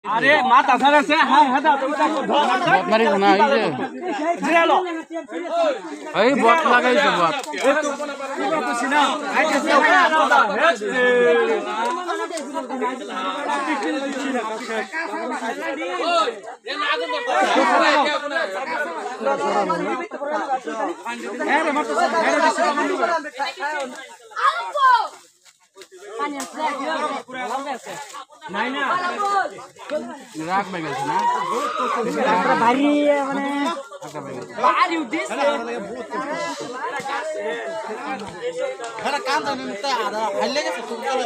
अरे माता सारा से हां हदा तो बट मारी ना गिरालो এই বট লাগাইছে বট तो ना आइके से রাগ হয়ে গেছে না ভারী মানে ভারী উঠিস আরে কান জানেন তা আর হাইলে গেছে তুমি চলে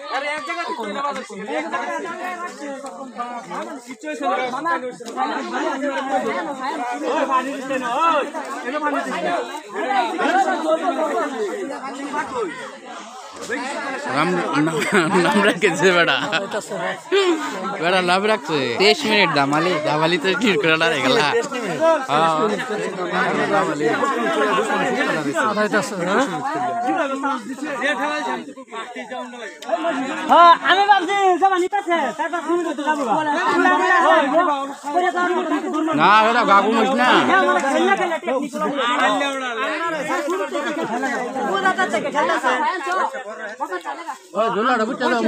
अरे एक जगह तो कोई आवाज सुन एक जगह सिचुएशन ओए पानी दिते ना ओए एनो पानी दिते নাম নাম রাখছে বেড়া লাভ রাখছে 23 মিনিট দামালি তো ঠিক করে না গেলা হ্যাঁ আমি ভাবছি জমা নিতেছে তারপর ফোন করতে যাব না এটা গাগু মইছ না আমার খেলা খেলা টেকনিক ওই ঝোলাটা বুঝতে দাও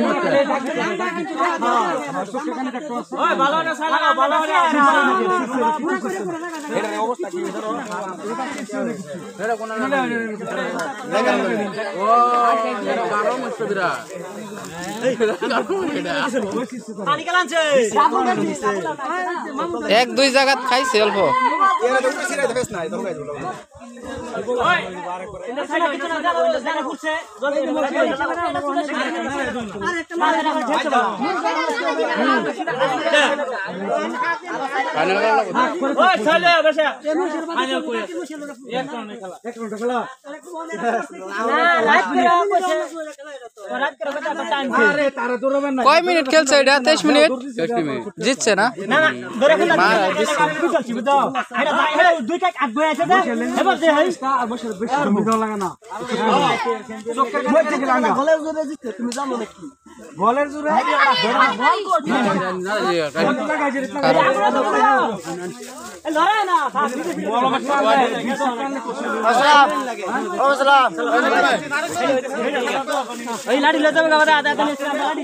ओए ভালো না সালা ভালো না এর অবস্থা কি ধরো এরা কোন ও এরা গারো মস্ত বিরা পানি কালানছে এক দুই জায়গাত খাইছে অল্প এরা তো সিরা দেবেস না তো গাই দিল ओए এটা সাইড কিছু না জানা ফুটছে জলদি ফাইনাল করা ओए चले बसे फाइनल করে এক রাউন্ড খেলা না লাইভ করে বসে রাত করে কথা টাইম আরে তারা দৌড়াবেন না কয় মিনিট খেলছে এটা 23 মিনিট 23 মিনিট জিতছে না না না ধরে খেলা বুঝছি বুঝছো এটা এটা দুইটা আগ বই আছে এবার যে হই আর বসে বেশি মিটার লাগা না চক্কর কাটে থেকে লাগা বলের জোরে জিততে তুমি জানো নাকি বলের জোরে লড়াই না এই লাড়ি লয়ে যাবে গাবা আদা দিন লাড়ি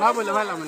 না বলে ভাইলাম